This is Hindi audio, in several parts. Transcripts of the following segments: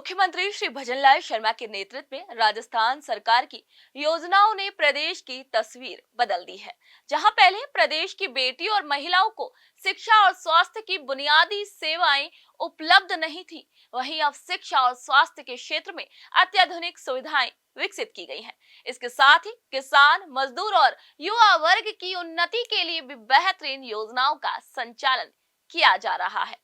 मुख्यमंत्री श्री भजनलाल शर्मा के नेतृत्व में राजस्थान सरकार की योजनाओं ने प्रदेश की तस्वीर बदल दी है। जहां पहले प्रदेश की बेटी और महिलाओं को शिक्षा और स्वास्थ्य की बुनियादी सेवाएं उपलब्ध नहीं थी, वहीं अब शिक्षा और स्वास्थ्य के क्षेत्र में अत्याधुनिक सुविधाएं विकसित की गई हैं। इसके साथ ही किसान, मजदूर और युवा वर्ग की उन्नति के लिए भी बेहतरीन योजनाओं का संचालन किया जा रहा है।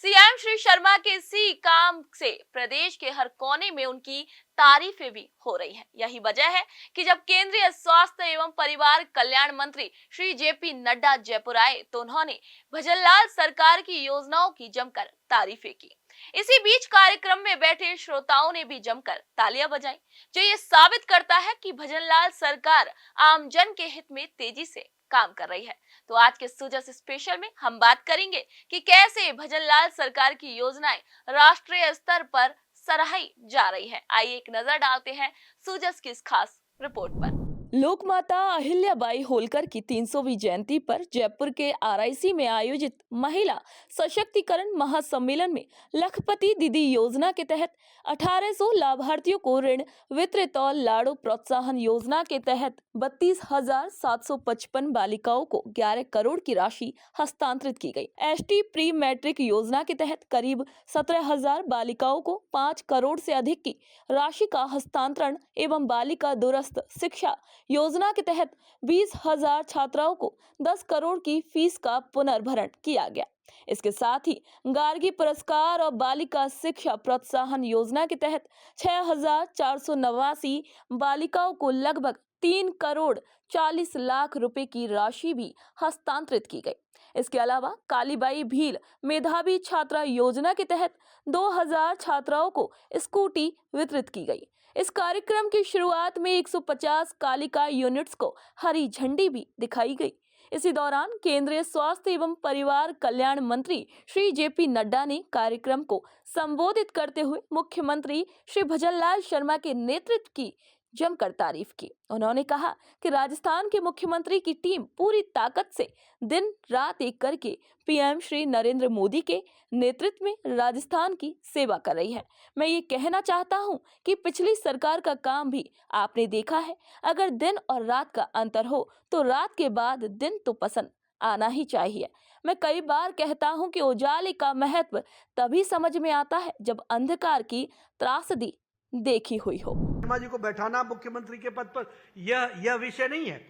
सीएम श्री शर्मा के इसी काम से प्रदेश के हर कोने में उनकी तारीफें भी हो रही हैं। यही वजह है कि जब केंद्रीय स्वास्थ्य एवं परिवार कल्याण मंत्री श्री जेपी नड्डा जयपुर आए तो उन्होंने भजनलाल सरकार की योजनाओं की जमकर तारीफें की। इसी बीच कार्यक्रम में बैठे श्रोताओं ने भी जमकर तालियां बजाई, जो ये साबित करता है कि भजनलाल सरकार आमजन के हित में तेजी से काम कर रही है। तो आज के सुजस स्पेशल में हम बात करेंगे कि कैसे भजनलाल सरकार की योजनाएं राष्ट्रीय स्तर पर सराही जा रही है। आइए एक नजर डालते हैं सुजस की इस खास रिपोर्ट पर। लोक माता अहिल्याबाई होलकर की 300वीं जयंती पर जयपुर के आरआईसी में आयोजित महिला सशक्तिकरण महासम्मेलन में लखपति दीदी योजना के तहत 1800 लाभार्थियों को ऋण वितरित और लाड़ो प्रोत्साहन योजना के तहत 32,755 बालिकाओं को 11 करोड़ की राशि हस्तांतरित की गई। एसटी प्री मैट्रिक योजना के तहत करीब 17,000 बालिकाओं को 5 करोड़ से अधिक की राशि का हस्तांतरण एवं बालिका दूरस्थ शिक्षा योजना के तहत 20,000 छात्राओं को 10 करोड़ की फीस का पुनर्भरण किया गया। इसके साथ ही गार्गी पुरस्कार और बालिका शिक्षा प्रोत्साहन योजना के तहत 6,489 बालिकाओं को लगभग 3 करोड़ 40 लाख रुपए की राशि भी हस्तांतरित की गई। इसके अलावा कालीबाई भील मेधावी छात्रा योजना के तहत 2,000 छात्राओं को स्कूटी वितरित की गई। इस कार्यक्रम की शुरुआत में 150 कालिका यूनिट्स को हरी झंडी भी दिखाई गई। इसी दौरान केंद्रीय स्वास्थ्य एवं परिवार कल्याण मंत्री श्री जेपी नड्डा ने कार्यक्रम को संबोधित करते हुए मुख्यमंत्री श्री भजनलाल शर्मा के नेतृत्व की जमकर तारीफ की। उन्होंने कहा कि राजस्थान के मुख्यमंत्री की टीम पूरी ताकत से दिन रात एक करके पीएम श्री नरेंद्र मोदी के नेतृत्व में राजस्थान की सेवा कर रही है। मैं ये कहना चाहता हूँ कि पिछली सरकार का काम भी आपने देखा है। अगर दिन और रात का अंतर हो तो रात के बाद दिन तो पसंद आना ही चाहिए। मैं कई बार कहता हूँ कि उजाले का महत्व तभी समझ में आता है जब अंधकार की त्रासदी देखी हुई हो। शर्मा जी को बैठाना मुख्यमंत्री के पद पर यह विषय नहीं है।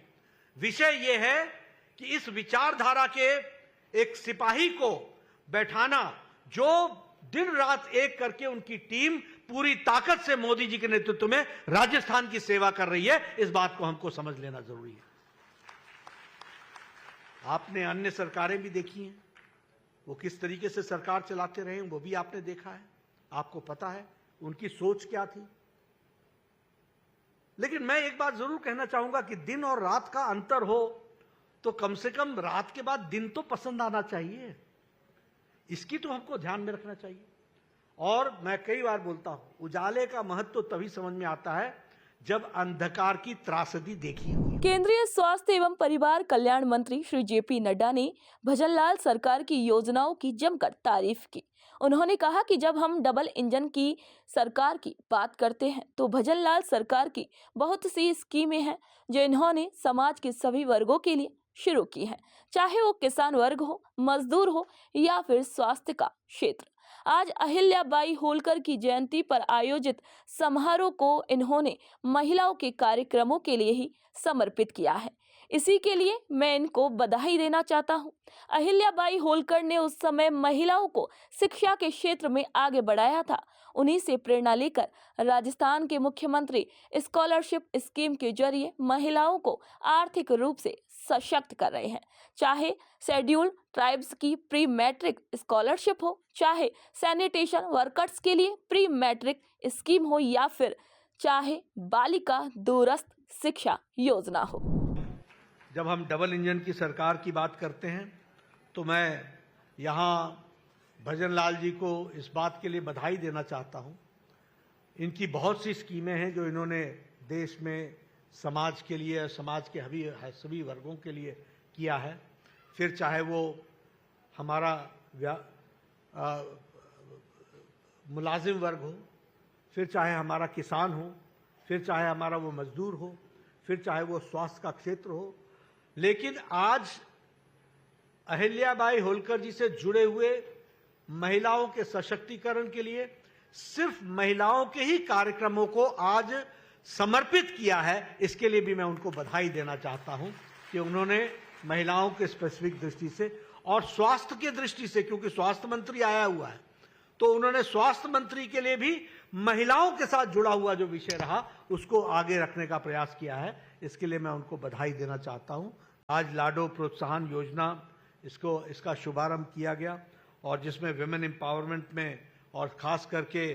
विषय यह है कि इस विचारधारा के एक सिपाही को बैठाना जो दिन रात एक करके उनकी टीम पूरी ताकत से मोदी जी के नेतृत्व में राजस्थान की सेवा कर रही है, इस बात को हमको समझ लेना जरूरी है। आपने अन्य सरकारें भी देखी हैं, वो किस तरीके से सरकार चलाते रहे वो भी आपने देखा है, आपको पता है उनकी सोच क्या थी। लेकिन मैं एक बात जरूर कहना चाहूंगा कि दिन और रात का अंतर हो तो कम से कम रात के बाद दिन तो पसंद आना चाहिए, इसकी तो हमको ध्यान में रखना चाहिए। और मैं कई बार बोलता हूं, उजाले का महत्व तो तभी समझ में आता है जब अंधकार की त्रासदी देखी हुई। केंद्रीय स्वास्थ्य एवं परिवार कल्याण मंत्री श्री जेपी नड्डा ने भजनलाल सरकार की योजनाओं की जमकर तारीफ की। उन्होंने कहा कि जब हम डबल इंजन की सरकार की बात करते हैं तो भजनलाल सरकार की बहुत सी स्कीमें हैं जो इन्होंने समाज के सभी वर्गों के लिए शुरू की है, चाहे वो किसान वर्ग हो, मजदूर हो या फिर स्वास्थ्य का क्षेत्र। आज अहिल्याबाई होलकर की जयंती पर आयोजित समारोह को इन्होंने महिलाओं के कार्यक्रमों के लिए ही समर्पित किया है। इसी के लिए मैं इनको बधाई देना चाहता हूँ। अहिल्याबाई होलकर ने उस समय महिलाओं को शिक्षा के क्षेत्र में आगे बढ़ाया था। उन्हीं से प्रेरणा लेकर राजस्थान के मुख्यमंत्री स्कॉलरशिप स्कीम के जरिए महिलाओं को आर्थिक रूप से सशक्त कर रहे हैं। चाहे शेड्यूल्ड ट्राइब्स की प्री मैट्रिक स्कॉलरशिप हो, चाहे सैनिटेशन वर्कर्स के लिए प्री मैट्रिक स्कीम हो या फिर चाहे बालिका दूरस्थ शिक्षा योजना हो। जब हम डबल इंजन की सरकार की बात करते हैं तो मैं यहाँ भजनलाल जी को इस बात के लिए बधाई देना चाहता हूँ। इनकी बहुत सी स्कीमें हैं जो इन्होंने देश में समाज के लिए, समाज के सभी वर्गों के लिए किया है। फिर चाहे वो हमारा मुलाजिम वर्ग हो, फिर चाहे हमारा किसान हो, फिर चाहे हमारा वो मजदूर हो, फिर चाहे वो स्वास्थ्य का क्षेत्र हो। लेकिन आज अहिल्याबाई होलकर जी से जुड़े हुए महिलाओं के सशक्तिकरण के लिए सिर्फ महिलाओं के ही कार्यक्रमों को आज समर्पित किया है। इसके लिए भी मैं उनको बधाई देना चाहता हूं कि उन्होंने महिलाओं के स्पेसिफिक दृष्टि से और स्वास्थ्य की दृष्टि से, क्योंकि स्वास्थ्य मंत्री आया हुआ है, तो उन्होंने स्वास्थ्य मंत्री के लिए भी महिलाओं के साथ जुड़ा हुआ जो विषय रहा उसको आगे रखने का प्रयास किया है। इसके लिए मैं उनको बधाई देना चाहता हूं। आज लाडो प्रोत्साहन योजना इसका शुभारंभ किया गया और जिसमें विमेन एम्पावरमेंट में और खास करके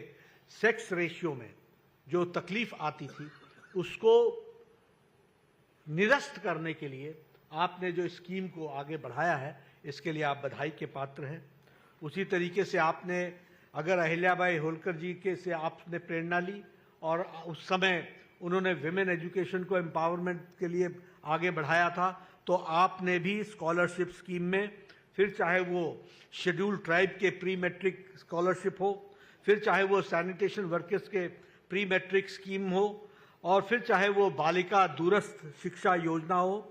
सेक्स रेशियो में जो तकलीफ आती थी उसको निरस्त करने के लिए आपने जो स्कीम को आगे बढ़ाया है, इसके लिए आप बधाई के पात्र हैं। उसी तरीके से आपने अगर अहिल्याबाई होलकर जी के से आपने प्रेरणा ली और उस समय उन्होंने विमेन एजुकेशन को एम्पावरमेंट के लिए आगे बढ़ाया था, तो आपने भी स्कॉलरशिप स्कीम में, फिर चाहे वो शेड्यूल्ड ट्राइब के प्री मैट्रिक स्कॉलरशिप हो, फिर चाहे वो सैनिटेशन वर्कर्स के प्री मैट्रिक स्कीम हो, और फिर चाहे वो बालिका दूरस्थ शिक्षा योजना हो,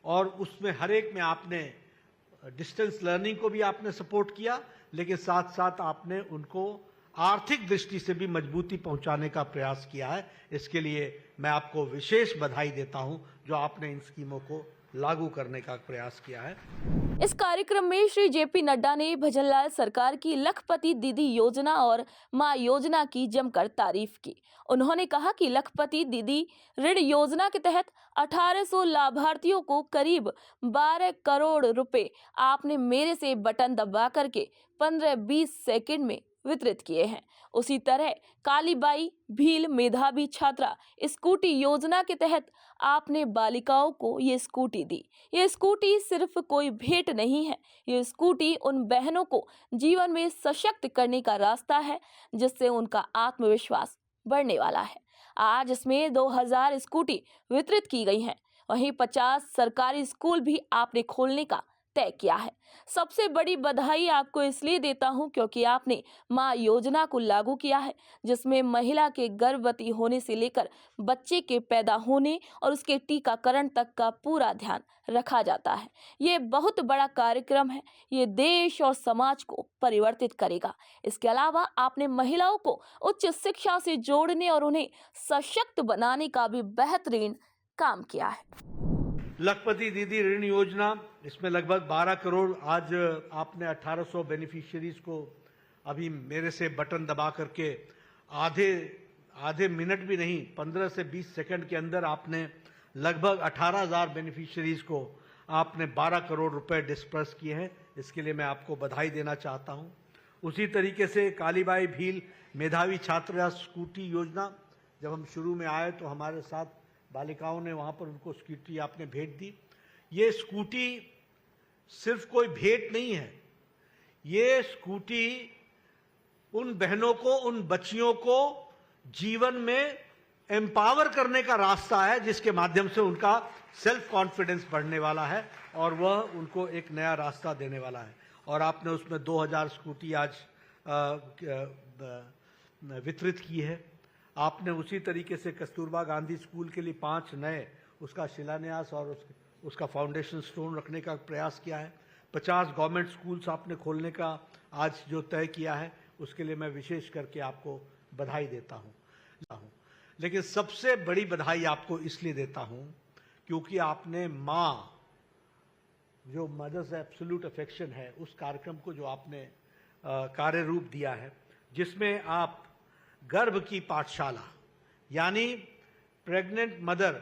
और उसमें हर एक में आपने डिस्टेंस लर्निंग को भी आपने सपोर्ट किया, लेकिन साथ साथ आपने उनको आर्थिक दृष्टि से भी मजबूती पहुंचाने का प्रयास किया है। इसके लिए मैं आपको विशेष बधाई देता हूं जो आपने इन स्कीमों को लागू करने का प्रयास किया है। इस कार्यक्रम में श्री जेपी नड्डा ने भजनलाल सरकार की लखपति दीदी योजना और मां योजना की जमकर तारीफ की। उन्होंने कहा कि लखपति दीदी ऋण योजना के तहत 1800 लाभार्थियों को करीब 12 करोड़ रुपए आपने मेरे से बटन दबा करके 15-20 सेकंड में वितरित किए हैं। उसी तरह कालीबाई भील मेधावी छात्रा स्कूटी योजना के तहत आपने बालिकाओं को ये स्कूटी दी। ये स्कूटी सिर्फ कोई भेंट नहीं है, ये स्कूटी उन बहनों को जीवन में सशक्त करने का रास्ता है जिससे उनका आत्मविश्वास बढ़ने वाला है। आज इसमें 2000 स्कूटी वितरित की गई हैं। वहीं 50 सरकारी स्कूल भी आपने खोलने का तय किया है। सबसे बड़ी बधाई आपको इसलिए देता हूं क्योंकि आपने मां योजना को लागू किया है, जिसमें महिला के गर्भवती होने से लेकर बच्चे के पैदा होने और उसके टीकाकरण तक का पूरा ध्यान रखा जाता है। ये बहुत बड़ा कार्यक्रम है, ये देश और समाज को परिवर्तित करेगा। इसके अलावा आपने महिलाओं को उच्च शिक्षा से जोड़ने और उन्हें सशक्त बनाने का भी बेहतरीन काम किया है। लखपति दीदी ऋण योजना, इसमें लगभग 12 करोड़, आज आपने 1800 बेनिफिशियरीज को अभी मेरे से बटन दबा करके आधे मिनट भी नहीं, 15 से 20 सेकंड के अंदर आपने लगभग 18,000 बेनिफिशियरीज को आपने 12 करोड़ रुपए डिस्पर्स किए हैं। इसके लिए मैं आपको बधाई देना चाहता हूं। उसी तरीके से कालीबाई भील मेधावी छात्रा स्कूटी योजना, जब हम शुरू में आए तो हमारे साथ बालिकाओं ने वहां पर उनको स्कूटी आपने भेंट दी। ये स्कूटी सिर्फ कोई भेंट नहीं है, ये स्कूटी उन बहनों को, उन बच्चियों को जीवन में एम्पावर करने का रास्ता है, जिसके माध्यम से उनका सेल्फ कॉन्फिडेंस बढ़ने वाला है और वह उनको एक नया रास्ता देने वाला है। और आपने उसमें 2000 स्कूटी आज वितरित की है। आपने उसी तरीके से कस्तूरबा गांधी स्कूल के लिए 5 नए उसका शिलान्यास और उसका फाउंडेशन स्टोन रखने का प्रयास किया है। 50 गवर्नमेंट स्कूल्स आपने खोलने का आज जो तय किया है, उसके लिए मैं विशेष करके आपको बधाई देता हूं। लेकिन सबसे बड़ी बधाई आपको इसलिए देता हूं क्योंकि आपने मां, जो मदर्स एब्सोल्यूट अफेक्शन है, उस कार्यक्रम को जो आपने कार्य रूप दिया है, जिसमें आप गर्भ की पाठशाला, यानी प्रेग्नेंट मदर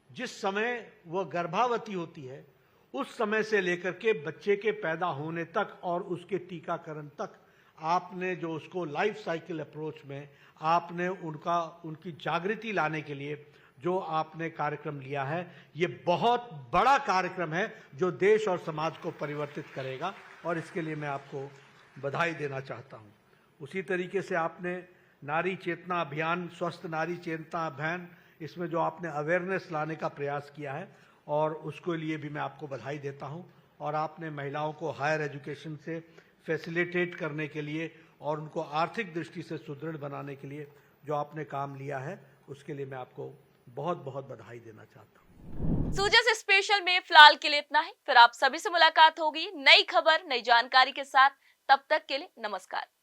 जिस समय वह गर्भावती होती है उस समय से लेकर के बच्चे के पैदा होने तक और उसके टीकाकरण तक आपने जो उसको लाइफ साइकिल अप्रोच में आपने उनकी जागृति लाने के लिए जो आपने कार्यक्रम लिया है, ये बहुत बड़ा कार्यक्रम है जो देश और समाज को परिवर्तित करेगा और इसके लिए मैं आपको बधाई देना चाहता हूं। उसी तरीके से आपने नारी चेतना अभियान, स्वस्थ नारी चेतना अभियान, इसमें जो आपने अवेयरनेस लाने का प्रयास किया है और उसके लिए भी मैं आपको बधाई देता हूं। और आपने महिलाओं को हायर एजुकेशन से फैसिलिटेट करने के लिए और उनको आर्थिक दृष्टि से सुदृढ़ बनाने के लिए जो आपने काम लिया है, उसके लिए मैं आपको बहुत बहुत बधाई देना चाहता हूँ। सूजस स्पेशल में फिलहाल के लिए इतना ही। फिर आप सभी से मुलाकात होगी नई खबर, नई जानकारी के साथ। तब तक के लिए नमस्कार।